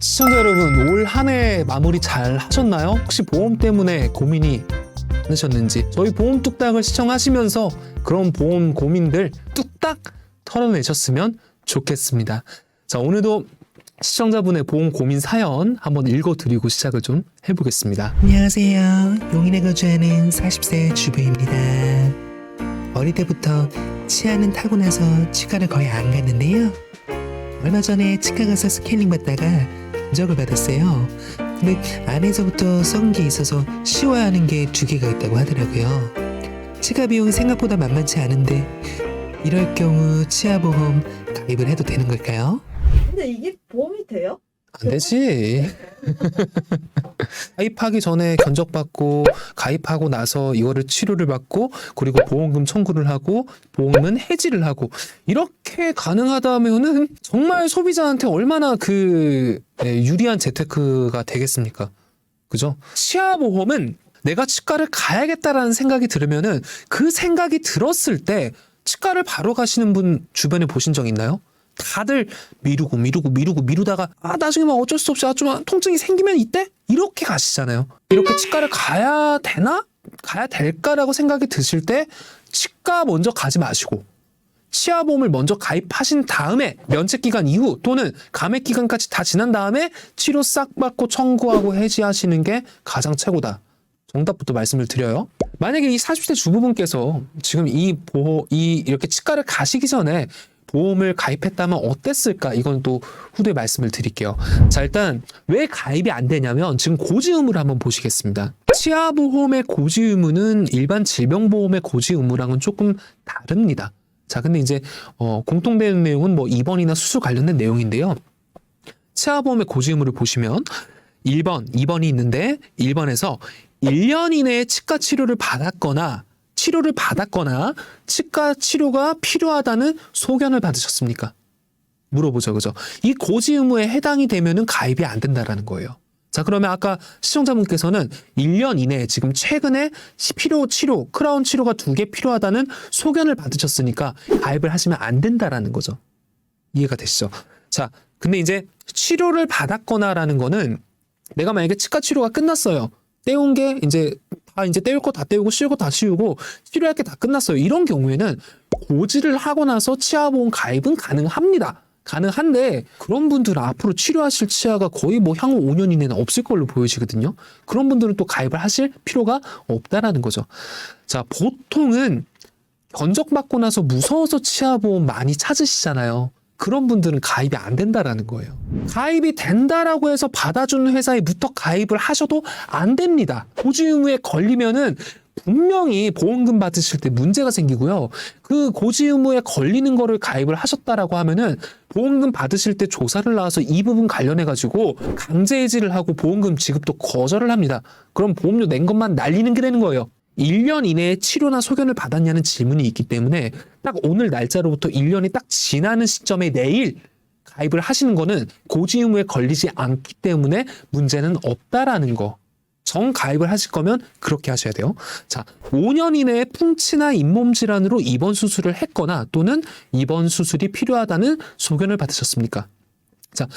시청자 여러분, 올 한 해 마무리 잘 하셨나요? 혹시 보험 때문에 고민이 많으셨는지 저희 보험 뚝딱을 시청하시면서 그런 보험 고민들 뚝딱 털어내셨으면 좋겠습니다. 자, 오늘도 시청자분의 보험 고민 사연 한번 읽어드리고 시작을 좀 해보겠습니다. 안녕하세요. 용인에 거주하는 40세 주부입니다. 어릴 때부터 치아는 타고나서 치과를 거의 안 갔는데요. 얼마 전에 치과 가서 스캐닝 받다가 견적을 받았어요. 근데 안에서부터 썩은 게 있어서 씌워야 하는 게 2개가 있다고 하더라고요. 치과 비용이 생각보다 만만치 않은데 이럴 경우 치아보험 가입을 해도 되는 걸까요? 근데 이게 보험이 돼요? 안 되지. 가입하기 전에 견적받고 가입하고 나서 이거를 치료를 받고 그리고 보험금 청구를 하고 보험은 해지를 하고 이렇게 가능하다면은 정말 소비자한테 얼마나 유리한 재테크가 되겠습니까? 그죠? 치아보험은 내가 치과를 가야겠다라는 생각이 들으면은 그 생각이 들었을 때 치과를 바로 가시는 분 주변에 보신 적 있나요? 다들 미루다가 나중에 막 어쩔 수 없이 좀 통증이 생기면 이때 이렇게 가시잖아요. 이렇게 치과를 가야 되나? 가야 될까라고 생각이 드실 때 치과 먼저 가지 마시고 치아보험을 먼저 가입하신 다음에 면책기간 이후 또는 감액기간까지 다 지난 다음에 치료 싹 받고 청구하고 해지하시는 게 가장 최고다. 정답부터 말씀을 드려요. 만약에 이 40대 주부분께서 지금 이렇게 치과를 가시기 전에 보험을 가입했다면 어땠을까? 이건 또 후대에 말씀을 드릴게요. 자, 일단 왜 가입이 안 되냐면 지금 고지 의무를 한번 보시겠습니다. 치아보험의 고지 의무는 일반 질병보험의 고지 의무랑은 조금 다릅니다. 자, 근데 이제 공통되는 내용은 뭐 입원이나 수술 관련된 내용인데요. 치아보험의 고지 의무를 보시면 1번, 2번이 있는데 1번에서 1년 이내에 치과 치료를 받았거나 치과 치료가 필요하다는 소견을 받으셨습니까? 물어보죠, 그죠? 이 고지 의무에 해당이 되면은 가입이 안 된다라는 거예요. 자, 그러면 아까 시청자분께서는 1년 이내에 지금 최근에 치료, 크라운 치료가 2개 필요하다는 소견을 받으셨으니까 가입을 하시면 안 된다라는 거죠. 이해가 되시죠? 자, 근데 이제 치료를 받았거나라는 거는 내가 만약에 치과 치료가 끝났어요. 때운 게 이제 때울 거 다 때우고 씌울 거 다 씌우고 치료할 게 다 끝났어요. 이런 경우에는 고지를 하고 나서 치아보험 가입은 가능합니다. 가능한데 그런 분들은 앞으로 치료하실 치아가 거의 뭐 향후 5년 이내는 없을 걸로 보여지거든요. 그런 분들은 또 가입을 하실 필요가 없다라는 거죠. 자, 보통은 견적받고 나서 무서워서 치아보험 많이 찾으시잖아요. 그런 분들은 가입이 안 된다라는 거예요. 가입이 된다라고 해서 받아주는 회사에 무턱 가입을 하셔도 안 됩니다. 고지 의무에 걸리면은 분명히 보험금 받으실 때 문제가 생기고요. 그 고지 의무에 걸리는 거를 가입을 하셨다라고 하면은 보험금 받으실 때 조사를 나와서 이 부분 관련해 가지고 강제 해지를 하고 보험금 지급도 거절을 합니다. 그럼 보험료 낸 것만 날리는 게 되는 거예요. 1년 이내에 치료나 소견을 받았냐는 질문이 있기 때문에 딱 오늘 날짜로부터 1년이 딱 지나는 시점에 내일 가입을 하시는 거는 고지 의무에 걸리지 않기 때문에 문제는 없다라는 거. 정 가입을 하실 거면 그렇게 하셔야 돼요. 자, 5년 이내에 풍치나 잇몸 질환으로 입원 수술을 했거나 또는 입원 수술이 필요하다는 소견을 받으셨습니까? 자,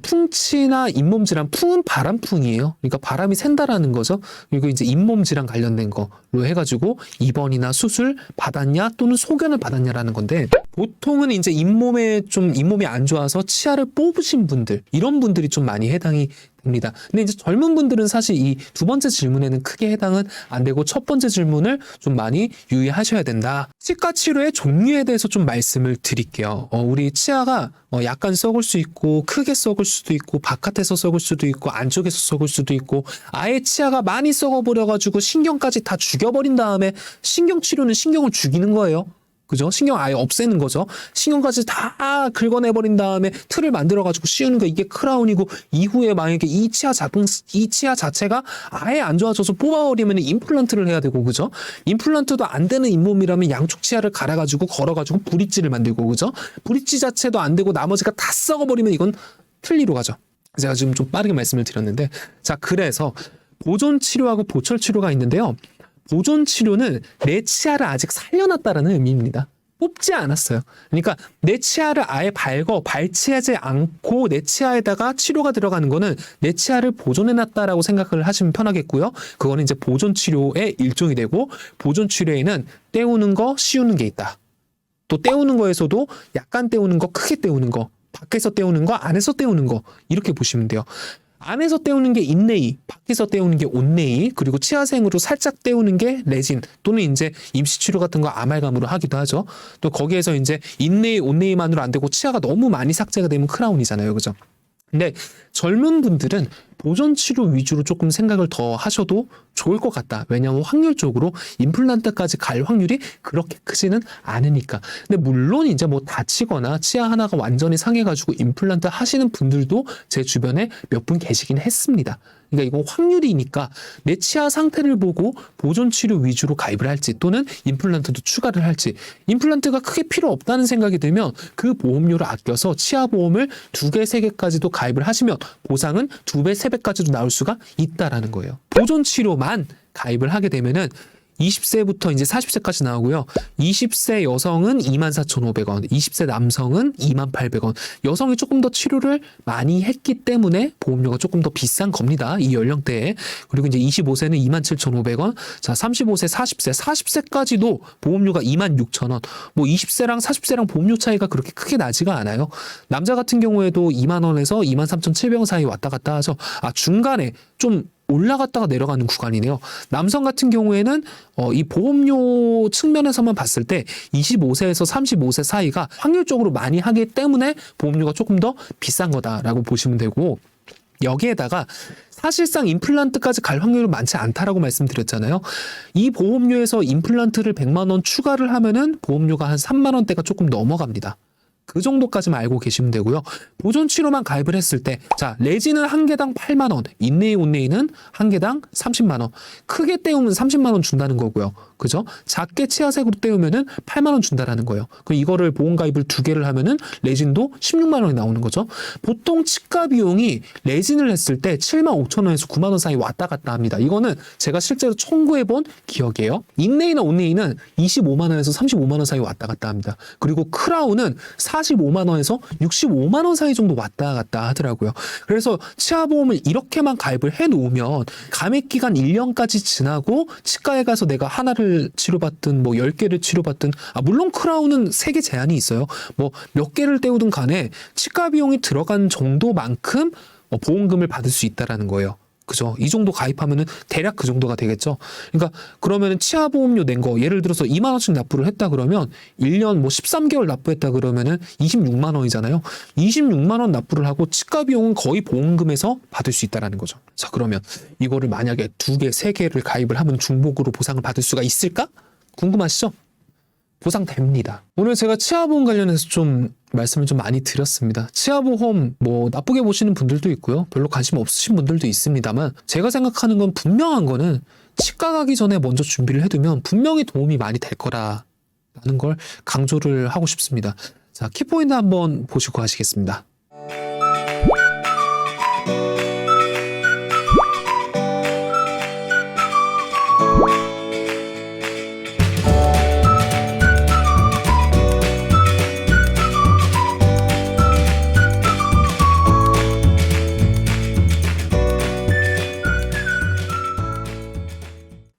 풍치나 잇몸 질환, 풍은 바람풍이에요. 그러니까 바람이 샌다라는 거죠. 그리고 이제 잇몸 질환 관련된 거로 해가지고 입원이나 수술 받았냐 또는 소견을 받았냐라는 건데 보통은 이제 잇몸이 안 좋아서 치아를 뽑으신 분들 이런 분들이 좀 많이 해당이 됩니다. 근데 이제 젊은 분들은 사실 이 2번째 질문에는 크게 해당은 안 되고 첫 번째 질문을 좀 많이 유의하셔야 된다. 치과 치료의 종류에 대해서 좀 말씀을 드릴게요. 우리 치아가 약간 썩을 수 있고 크게 썩을 수도 있고 바깥에서 썩을 수도 있고 안쪽에서 썩을 수도 있고 아예 치아가 많이 썩어버려가지고 신경까지 다 죽여버린 다음에 신경 치료는 신경을 죽이는 거예요. 그죠? 신경 아예 없애는 거죠. 신경까지 다 긁어내버린 다음에 틀을 만들어가지고 씌우는 거 이게 크라운이고 이후에 만약에 이 치아 자체가 아예 안 좋아져서 뽑아버리면 임플란트를 해야 되고 그죠? 임플란트도 안 되는 잇몸이라면 양쪽 치아를 갈아가지고 걸어가지고 브릿지를 만들고 그죠? 브릿지 자체도 안 되고 나머지가 다 썩어버리면 이건 틀니로 가죠. 제가 지금 좀 빠르게 말씀을 드렸는데 자, 그래서 보존 치료하고 보철 치료가 있는데요. 보존 치료는 내 치아를 아직 살려놨다라는 의미입니다. 뽑지 않았어요. 그러니까 내 치아를 아예 발치하지 않고 내 치아에다가 치료가 들어가는 거는 내 치아를 보존해놨다라고 생각을 하시면 편하겠고요. 그거는 이제 보존 치료의 일종이 되고, 보존 치료에는 떼우는 거, 씌우는 게 있다. 또 떼우는 거에서도 약간 떼우는 거, 크게 떼우는 거, 밖에서 떼우는 거, 안에서 떼우는 거, 이렇게 보시면 돼요. 안에서 떼우는 게 인레이, 밖에서 떼우는 게 온레이, 그리고 치아생으로 살짝 떼우는 게 레진, 또는 이제 임시치료 같은 거 아말감으로 하기도 하죠. 또 거기에서 이제 인레이, 온레이만으로 안 되고 치아가 너무 많이 삭제가 되면 크라운이잖아요. 그죠? 근데 젊은 분들은 보존 치료 위주로 조금 생각을 더 하셔도 좋을 것 같다. 왜냐하면 확률적으로 임플란트까지 갈 확률이 그렇게 크지는 않으니까. 근데 물론 이제 뭐 다치거나 치아 하나가 완전히 상해가지고 임플란트 하시는 분들도 제 주변에 몇 분 계시긴 했습니다. 그러니까 이건 확률이니까 내 치아 상태를 보고 보존 치료 위주로 가입을 할지, 또는 임플란트도 추가를 할지, 임플란트가 크게 필요 없다는 생각이 들면 그 보험료를 아껴서 치아 보험을 2개, 3개까지도 가입을 하시면 보상은 2배, 3배까지도 나올 수가 있다라는 거예요. 보존 치료만 가입을 하게 되면은 20세부터 이제 40세까지 나오고요. 20세 여성은 24,500원, 20세 남성은 28,800원. 여성이 조금 더 치료를 많이 했기 때문에 보험료가 조금 더 비싼 겁니다. 이 연령대에. 그리고 이제 25세는 27,500원. 자, 35세, 40세까지도 보험료가 26,000원. 뭐 20세랑 40세랑 보험료 차이가 그렇게 크게 나지가 않아요. 남자 같은 경우에도 2만 원에서 23,700원 사이 왔다 갔다 하죠. 중간에 좀 올라갔다가 내려가는 구간이네요. 남성 같은 경우에는 이 보험료 측면에서만 봤을 때 25세에서 35세 사이가 확률적으로 많이 하기 때문에 보험료가 조금 더 비싼 거다라고 보시면 되고, 여기에다가 사실상 임플란트까지 갈 확률은 많지 않다라고 말씀드렸잖아요. 이 보험료에서 임플란트를 100만 원 추가를 하면은 보험료가 한 3만 원대가 조금 넘어갑니다. 그 정도까지만 알고 계시면 되고요. 보존 치료만 가입을 했을 때, 자, 레진은 한 개당 8만 원, 인레이, 온레이는 한 개당 30만 원. 크게 떼우면 30만 원 준다는 거고요. 그죠? 작게 치아색으로 떼우면은 8만 원 준다라는 거예요. 그럼 이거를 보험 가입을 2개를 하면은 레진도 16만 원이 나오는 거죠. 보통 치과 비용이 레진을 했을 때 7만 5천 원에서 9만 원 사이 왔다 갔다 합니다. 이거는 제가 실제로 청구해 본 기억이에요. 인레이나 온레이는 25만 원에서 35만 원 사이 왔다 갔다 합니다. 그리고 크라운은 45만 원에서 65만 원 사이 정도 왔다 갔다 하더라고요. 그래서 치아보험을 이렇게만 가입을 해 놓으면 감액 기간 1년까지 지나고 치과에 가서 내가 하나를 치료받든 뭐 10개를 치료받든, 물론 크라운은 3개 제한이 있어요. 뭐 몇 개를 떼우든 간에 치과 비용이 들어간 정도만큼 보험금을 받을 수 있다라는 거예요. 그죠? 이 정도 가입하면은 대략 그 정도가 되겠죠. 그러니까 그러면은 치아 보험료 낸 거, 예를 들어서 2만 원씩 납부를 했다 그러면 1년 뭐 13개월 납부했다 그러면은 26만 원이잖아요. 26만 원 납부를 하고 치과 비용은 거의 보험금에서 받을 수 있다라는 거죠. 자, 그러면 이거를 만약에 2개, 3개를 가입을 하면 중복으로 보상을 받을 수가 있을까? 궁금하시죠? 보상됩니다. 오늘 제가 치아보험 관련해서 좀 말씀을 좀 많이 드렸습니다. 치아보험 뭐 나쁘게 보시는 분들도 있고요. 별로 관심 없으신 분들도 있습니다만, 제가 생각하는 건 분명한 거는 치과 가기 전에 먼저 준비를 해두면 분명히 도움이 많이 될 거라는 걸 강조를 하고 싶습니다. 자, 키포인트 한번 보시고 하시겠습니다.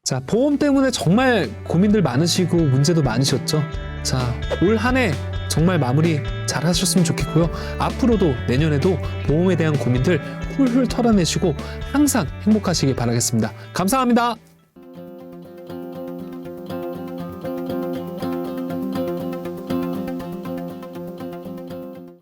자, 보험 때문에 정말 고민들 많으시고 문제도 많으셨죠? 자, 올 한 해 정말 마무리 잘 하셨으면 좋겠고요. 앞으로도 내년에도 보험에 대한 고민들 훌훌 털어내시고 항상 행복하시길 바라겠습니다. 감사합니다.